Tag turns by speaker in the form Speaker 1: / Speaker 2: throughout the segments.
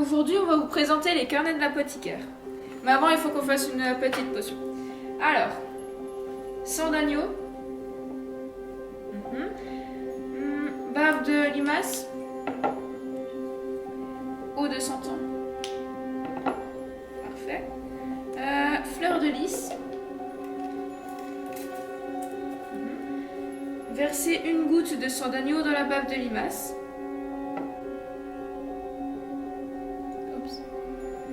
Speaker 1: aujourd'hui, on va vous présenter les carnets de l'apothicaire. Mais avant, il faut qu'on fasse une petite potion. Alors, sang d'agneau, bave de limace, eau de senton, parfait, fleur de lys, verser une goutte de sang d'agneau dans la bave de limace. Oups.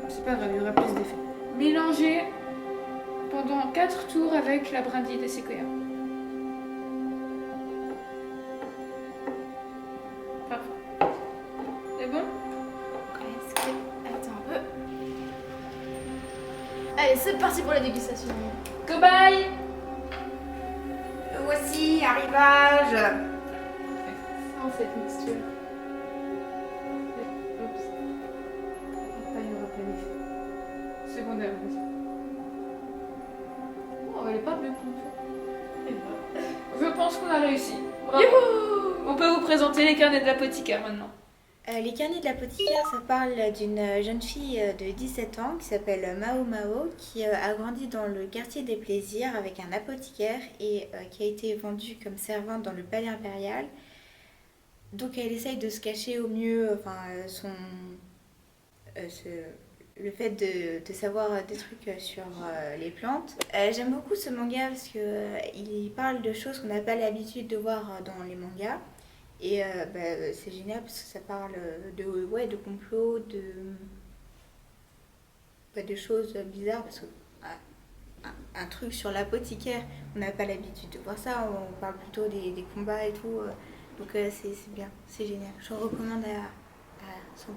Speaker 1: C'est pas grave, il y aura plus d'effet. Mélanger pendant 4 tours avec la brindille de séquoia. Parfait. C'est bon?
Speaker 2: Est-ce que... Attends un peu. Allez, c'est parti pour la dégustation.
Speaker 1: Cobaye!
Speaker 3: Voici, arrivage.
Speaker 2: Sans cette mixture.
Speaker 1: Oups. Pas y aura plein d'effet. Secondaire, vas-y. Oh, elle est pas bleue. Je pense qu'on a réussi. Bravo. On peut vous présenter les carnets de l'apothicaire maintenant.
Speaker 3: Les carnets de l'apothicaire, ça parle d'une jeune fille de 17 ans qui s'appelle Mao Mao, qui a grandi dans le quartier des plaisirs avec un apothicaire et qui a été vendue comme servante dans le palais impérial. Donc elle essaye de se cacher au mieux, le fait de savoir des trucs sur les plantes. J'aime beaucoup ce manga parce qu'il parle de choses qu'on n'a pas l'habitude de voir dans les mangas. Et c'est génial parce que ça parle de complot, de choses bizarres. Parce que un truc sur l'apothicaire, on n'a pas l'habitude de voir ça. On parle plutôt des combats et tout. Donc c'est bien, c'est génial. Je recommande à 100%.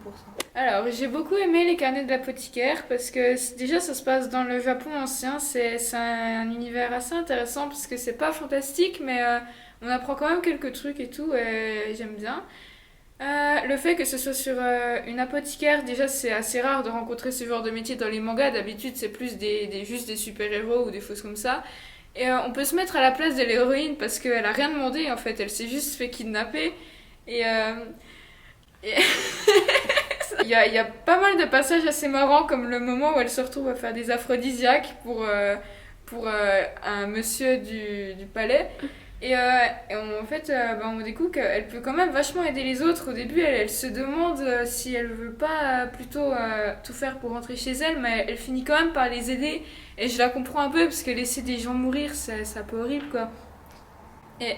Speaker 1: Alors, j'ai beaucoup aimé les carnets de l'apothicaire parce que déjà ça se passe dans le Japon ancien. C'est un univers assez intéressant parce que c'est pas fantastique, mais on apprend quand même quelques trucs et tout, et j'aime bien. Le fait que ce soit sur une apothicaire, déjà c'est assez rare de rencontrer ce genre de métier dans les mangas. D'habitude c'est plus juste des super-héros ou des choses comme ça. Et on peut se mettre à la place de l'héroïne parce qu'elle a rien demandé en fait, elle s'est juste fait kidnapper. Et il y a pas mal de passages assez marrants, comme le moment où elle se retrouve à faire des aphrodisiaques pour un monsieur du palais. En fait, on découvre qu'elle peut quand même vachement aider les autres. Au début, elle se demande si elle veut pas plutôt tout faire pour rentrer chez elle, mais elle finit quand même par les aider. Et je la comprends un peu, parce que laisser des gens mourir, c'est un peu horrible, quoi. Et...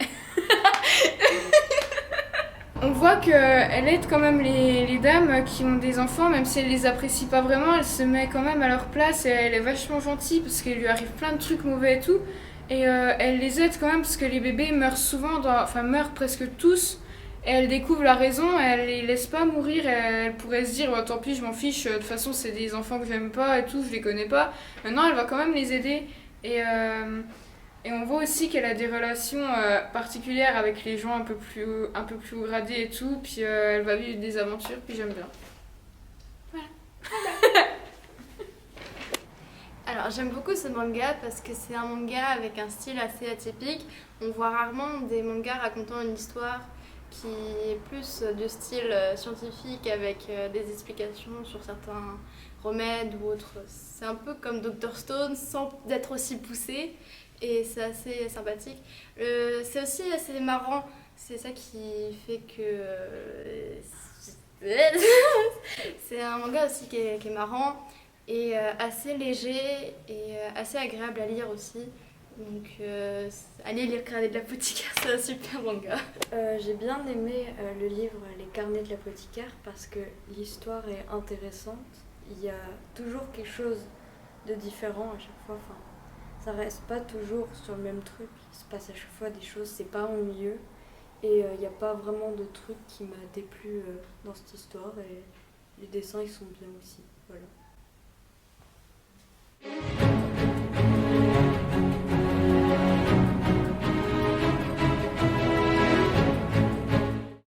Speaker 1: On voit qu'elle aide quand même les dames qui ont des enfants, même si elle les apprécie pas vraiment, elle se met quand même à leur place et elle est vachement gentille parce qu'il lui arrive plein de trucs mauvais et tout. Et elle les aide quand même parce que les bébés meurent souvent, meurent presque tous. Et elle découvre la raison, et elle les laisse pas mourir. Et elle pourrait se dire, tant pis, je m'en fiche, de toute façon c'est des enfants que j'aime pas et tout, je les connais pas. Maintenant elle va quand même les aider. Et on voit aussi qu'elle a des relations particulières avec les gens un peu plus haut gradés et tout. Puis elle va vivre des aventures, puis j'aime bien. Voilà.
Speaker 2: Alors j'aime beaucoup ce manga parce que c'est un manga avec un style assez atypique. On voit rarement des mangas racontant une histoire qui est plus du style scientifique avec des explications sur certains remèdes ou autres. C'est un peu comme Dr Stone sans être aussi poussé et c'est assez sympathique. C'est aussi assez marrant, c'est ça qui fait que... c'est un manga aussi qui est marrant et assez léger et assez agréable à lire aussi. Donc allez lire Carnet de l'apothicaire, c'est un super manga.
Speaker 4: J'ai bien aimé le livre Les carnets de l'apothicaire parce que l'histoire est intéressante. Il y a toujours quelque chose de différent à chaque fois. Enfin, ça reste pas toujours sur le même truc. Il se passe à chaque fois des choses, c'est pas ennuyeux. Et il n'y a pas vraiment de truc qui m'a déplu dans cette histoire. Et les dessins ils sont bien aussi. Voilà.